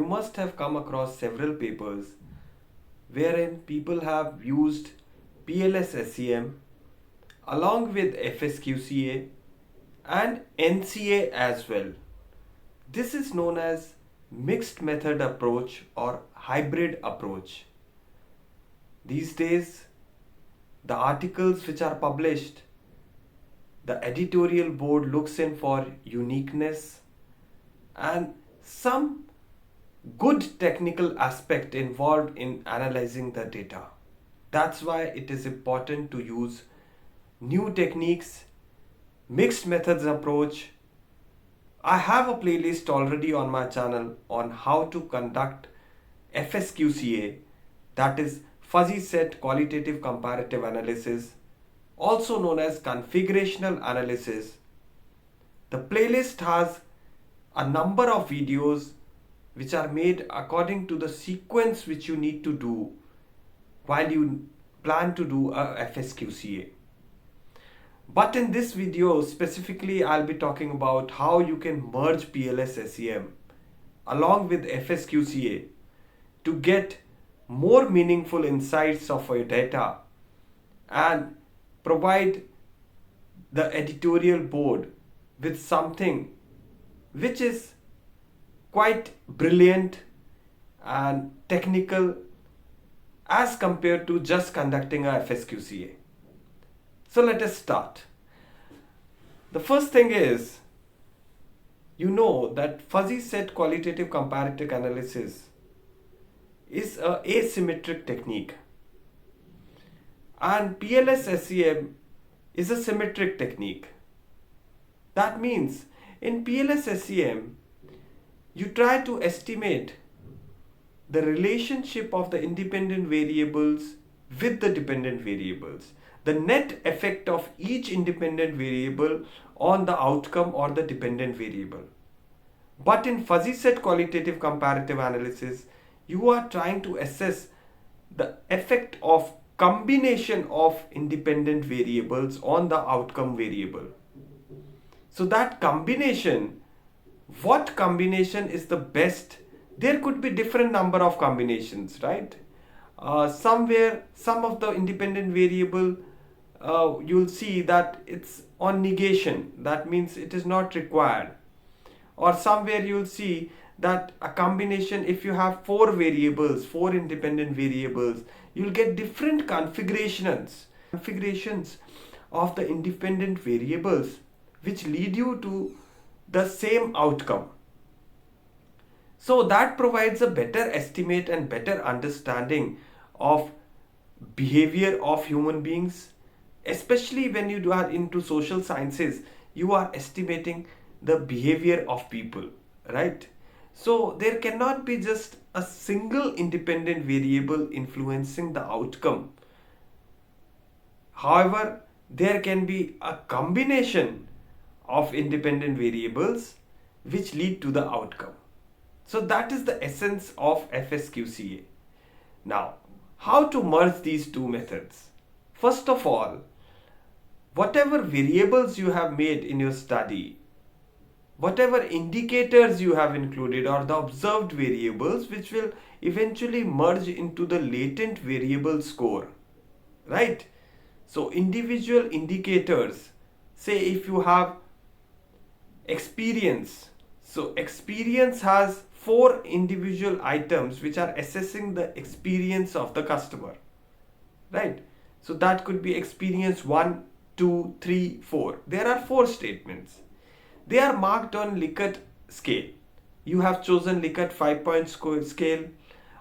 you must have come across several papers wherein people have used PLS SEM along with fsQCA and NCA as well. This is known as mixed method approach or hybrid approach. These days, the articles which are published, the editorial board looks in for uniqueness and some good technical aspect involved in analyzing the data. That's why it is important to use new techniques, mixed methods approach. I have a playlist already on my channel on how to conduct fsQCA, that is fuzzy set qualitative comparative analysis, also known as configurational analysis. The playlist has a number of videos which are made according to the sequence which you need to do while you plan to do a fsQCA. But in this video specifically, I'll be talking about how you can merge PLS SEM along with fsQCA to get more meaningful insights of your data and provide the editorial board with something which is quite brilliant and technical as compared to just conducting a fsQCA. So let us start. The first thing is, you know that fuzzy set qualitative comparative analysis is an asymmetric technique and PLS SEM is a symmetric technique. That means in PLS SEM, you try to estimate the relationship of the independent variables with the dependent variables, the net effect of each independent variable on the outcome or the dependent variable. But in fuzzy set qualitative comparative analysis, you are trying to assess the effect of combination of independent variables on the outcome variable. So that combination, what combination is the best? There could be different number of combinations, right? Somewhere, some of the independent variable, you'll see that it's on negation. That means it is not required. Or somewhere you'll see that a combination, if you have four independent variables, you'll get different configurations of the independent variables which lead you to the same outcome. So that provides a better estimate and better understanding of behavior of human beings, especially when you are into social sciences. You are estimating the behavior of people, right? So there cannot be just a single independent variable influencing the outcome. However, there can be a combination of independent variables which lead to the outcome. So that is the essence of fsQCA. Now, how to merge these two methods? First of all, whatever variables you have made in your study, whatever indicators you have included or the observed variables which will eventually merge into the latent variable score, right? So individual indicators, say if you have experience, so experience has four individual items which are assessing the experience of the customer, right? So that could be experience 1, 2, 3, 4. There are 4 statements. They are marked on Likert scale. You have chosen Likert 5-point scale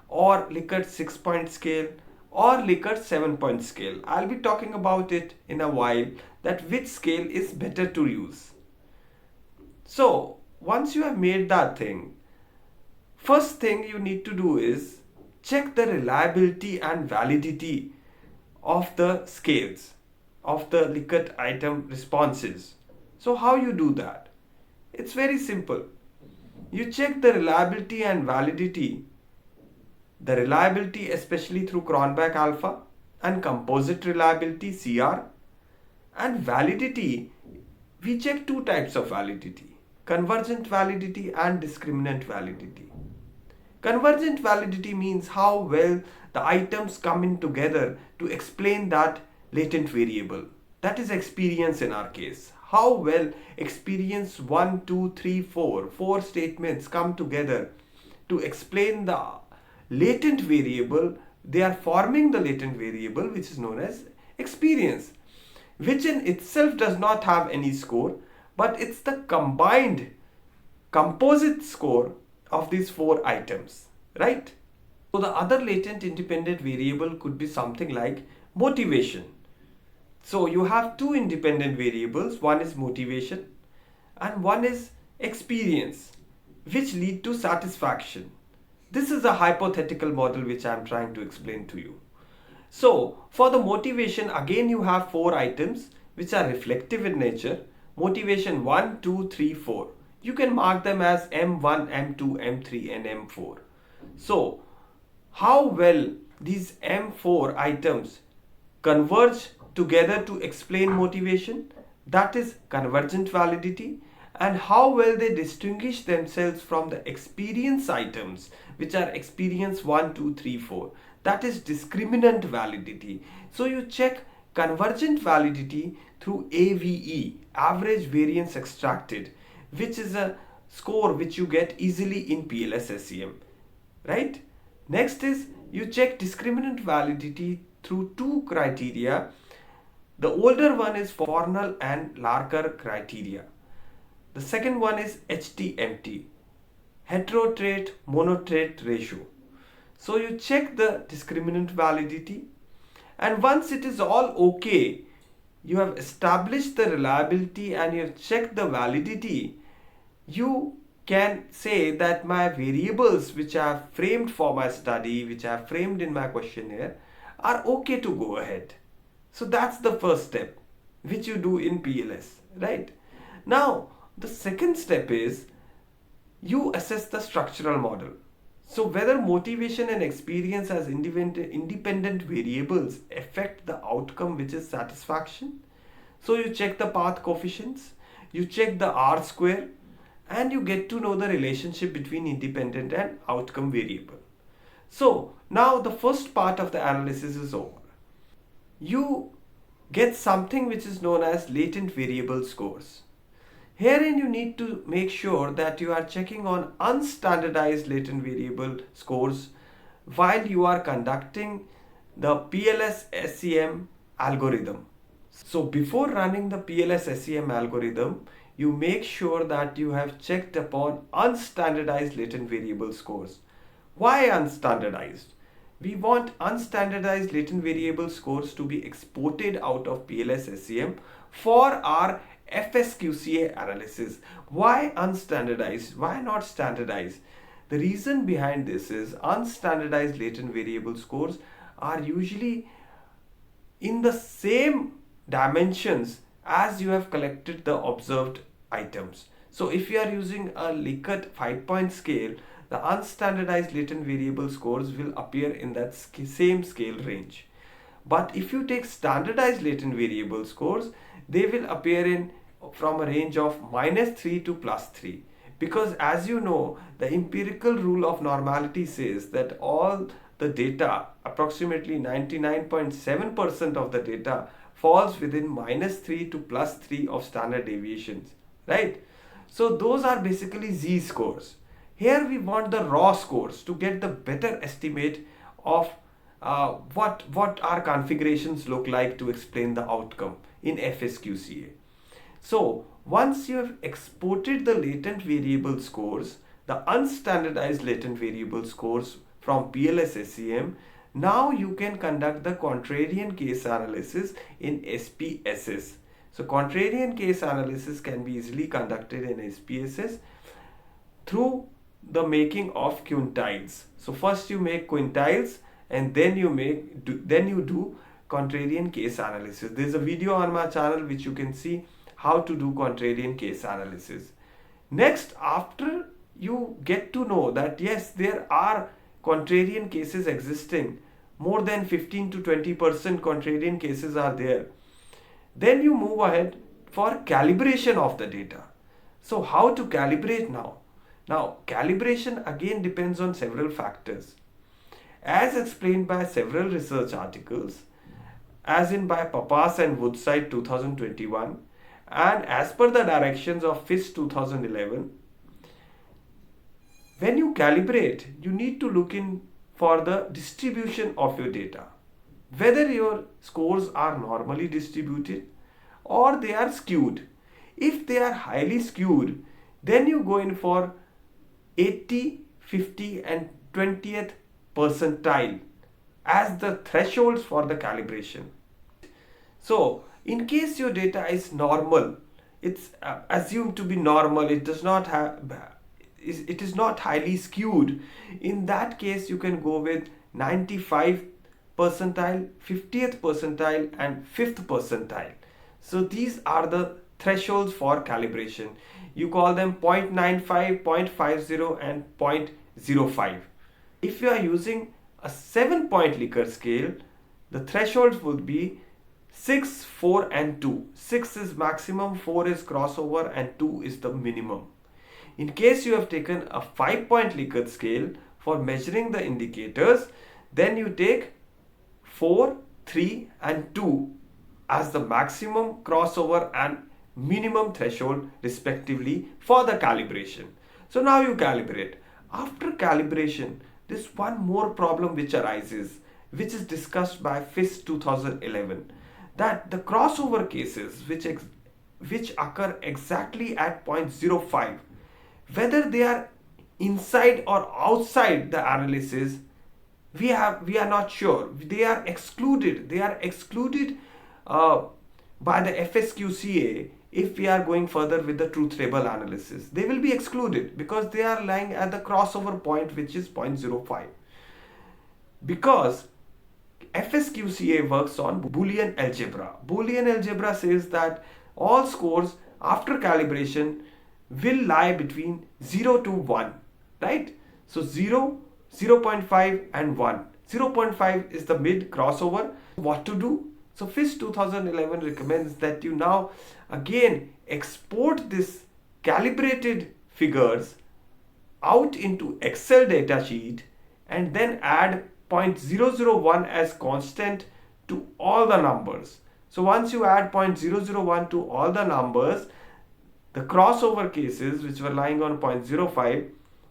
or Likert 6-point scale or Likert 7-point scale. I'll be talking about it in a while, that which scale is better to use. So once you have made that thing, first thing you need to do is check the reliability and validity of the scales, of the Likert item responses. So how you do that? It's very simple. You check the reliability and validity. The reliability especially through Cronbach alpha and composite reliability CR, and validity, we check 2 types of validity: convergent validity and discriminant validity. Convergent validity means how well the items come in together to explain that latent variable. That is experience in our case. How well experience 1, 2, 3, 4, four statements come together to explain the latent variable. They are forming the latent variable which is known as experience, which in itself does not have any score, but it's the combined composite score of these four items, right? So the other latent independent variable could be something like motivation. So you have two independent variables, one is motivation and one is experience, which lead to satisfaction. This is a hypothetical model which I am trying to explain to you. So for the motivation, again you have four items which are reflective in nature. Motivation 1, 2, 3, 4. You can mark them as M1, M2, M3 and M4. So how well these M4 items converge together to explain motivation, that is convergent validity, and how well they distinguish themselves from the experience items which are experience 1, 2, 3, 4, that is discriminant validity. So you check convergent validity through AVE, average variance extracted, which is a score which you get easily in PLS SEM, right? Next is you check discriminant validity through two criteria. The older one is Fornell and Larker criteria. The second one is HTMT, heterotrait monotrait ratio. So you check the discriminant validity, and once it is all okay, you have established the reliability and you have checked the validity, you can say that my variables which I have framed for my study, which I have framed in my questionnaire, are okay to go ahead. So that's the first step which you do in PLS, right? Now the second step is you assess the structural model. So whether motivation and experience as independent variables affect the outcome, which is satisfaction. So you check the path coefficients, you check the R square, and you get to know the relationship between independent and outcome variable. So now the first part of the analysis is over. You get something which is known as latent variable scores. Herein you need to make sure that you are checking on unstandardized latent variable scores while you are conducting the PLS SEM algorithm. So before running the PLS SEM algorithm, you make sure that you have checked upon unstandardized latent variable scores. Why unstandardized? We want unstandardized latent variable scores to be exported out of PLS SEM for our fsQCA analysis. Why unstandardized? Why not standardized? The reason behind this is unstandardized latent variable scores are usually in the same dimensions as you have collected the observed items. So if you are using a Likert 5-point scale, the unstandardized latent variable scores will appear in that same scale range. But if you take standardized latent variable scores, they will appear in from a range of -3 to +3, because as you know, the empirical rule of normality says that all the data, approximately 99.7% of the data, falls within -3 to +3 of standard deviations, right? So those are basically Z scores. Here we want the raw scores to get the better estimate of what our configurations look like to explain the outcome in fsQCA. So once you have exported the latent variable scores, the unstandardized latent variable scores from PLS SEM, now you can conduct the contrarian case analysis in SPSS. So contrarian case analysis can be easily conducted in SPSS through the making of quintiles. So first you make quintiles and then you do contrarian case analysis. There's a video on my channel which you can see how to do contrarian case analysis. Next, after you get to know that yes, there are contrarian cases existing, more than 15 to 20% contrarian cases are there, then you move ahead for calibration of the data. So how to calibrate now? Now, calibration again depends on several factors. As explained by several research articles, as in by Papas and Woodside 2021, and as per the directions of FIS 2011, when you calibrate, you need to look in for the distribution of your data. Whether your scores are normally distributed or they are skewed. If they are highly skewed, then you go in for 80, 50 and 20th percentile as the thresholds for the calibration. So, in case your data is normal, it's assumed to be normal, it does not have, it is not highly skewed. In that case, you can go with 95 percentile, 50th percentile and 5th percentile. So these are the thresholds for calibration. You call them 0.95, 0.50 and 0.05. If you are using a 7-point Likert scale, the thresholds would be 6, 4 and 2. 6 is maximum, 4 is crossover and 2 is the minimum. In case you have taken a 5-point Likert scale for measuring the indicators, then you take 4, 3 and 2 as the maximum, crossover and minimum threshold respectively for the calibration. So now you calibrate. After calibration, there's one more problem which arises, which is discussed by FIS 2011, that the crossover cases which occur exactly at 0.05, whether they are inside or outside the analysis, we are not sure. They are excluded. They are excluded by the fsQCA. If we are going further with the truth table analysis, they will be excluded because they are lying at the crossover point, which is 0.05. Because fsQCA works on Boolean algebra. Boolean algebra says that all scores after calibration will lie between 0 to 1, right? So 0, 0.5 and 1. 0.5 is the mid crossover. What to do? So FIS 2011 recommends that you now again export this calibrated figures out into Excel datasheet and then add 0.001 as constant to all the numbers. So once you add 0.001 to all the numbers, the crossover cases which were lying on 0.05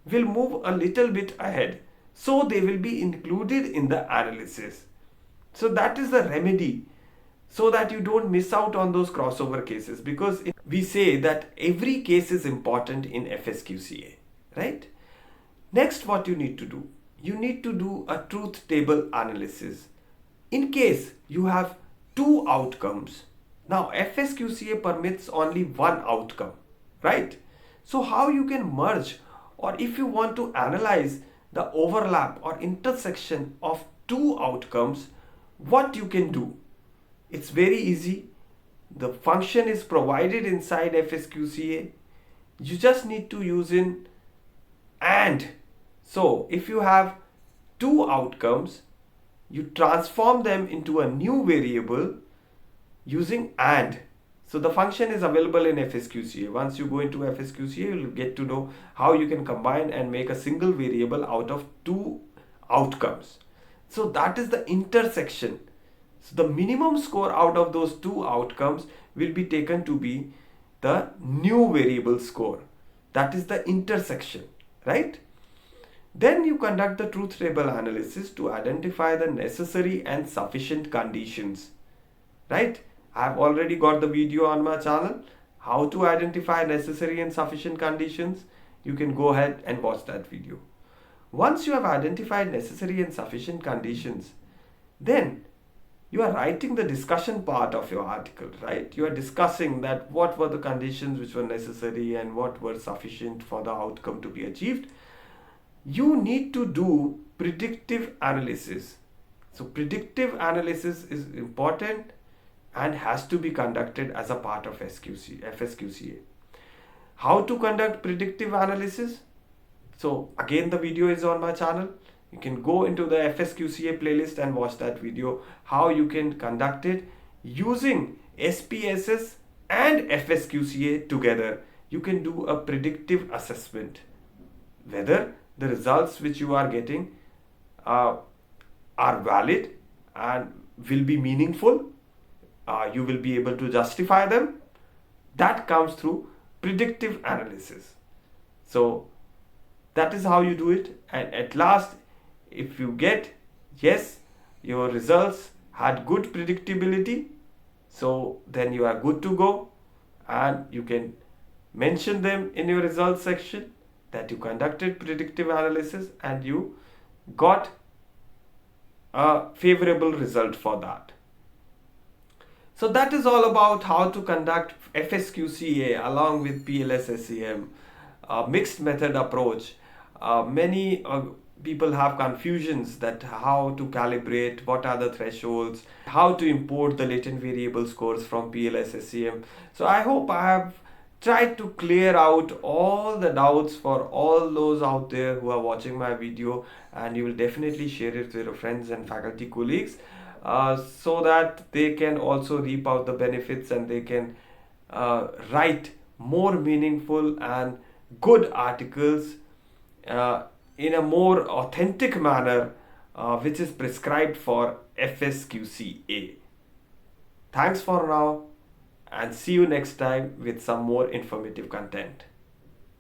will move a little bit ahead. So they will be included in the analysis. So that is the remedy, so that you don't miss out on those crossover cases, because we say that every case is important in fsQCA, right? Next, what you need to do? You need to do a truth table analysis. In case you have two outcomes, now fsQCA permits only one outcome, right? So how you can merge, or if you want to analyze the overlap or intersection of two outcomes, what you can do? It's very easy. The function is provided inside fsQCA. You just need to use in AND. So if you have two outcomes, you transform them into a new variable using AND. So the function is available in fsQCA. Once you go into fsQCA, you'll get to know how you can combine and make a single variable out of two outcomes. So that is the intersection. So the minimum score out of those two outcomes will be taken to be the new variable score. That is the intersection, right? Then you conduct the truth table analysis to identify the necessary and sufficient conditions, right? I have already got the video on my channel, how to identify necessary and sufficient conditions. You can go ahead and watch that video. Once you have identified necessary and sufficient conditions, then you are writing the discussion part of your article, right? You are discussing that what were the conditions which were necessary and what were sufficient for the outcome to be achieved. You need to do predictive analysis. So predictive analysis is important and has to be conducted as a part of fsQCA. How to conduct predictive analysis? So again, the video is on my channel. You can go into the fsQCA playlist and watch that video, how you can conduct it using SPSS and fsQCA together. You can do a predictive assessment. whether the results which you are getting uh, are valid and will be meaningful. You will be able to justify them. That comes through predictive analysis. So that is how you do it. And at last, if you get yes, your results had good predictability, so then you are good to go, and you can mention them in your results section that you conducted predictive analysis and you got a favorable result for that. So that is all about how to conduct fsQCA along with PLS SEM, a mixed method approach. Many people have confusions that how to calibrate, what are the thresholds, how to import the latent variable scores from PLS SEM. So I hope I have tried to clear out all the doubts for all those out there who are watching my video, and you will definitely share it with your friends and faculty colleagues so that they can also reap out the benefits and they can write more meaningful and good articles in a more authentic manner which is prescribed for fsQCA. Thanks for now, and see you next time with some more informative content.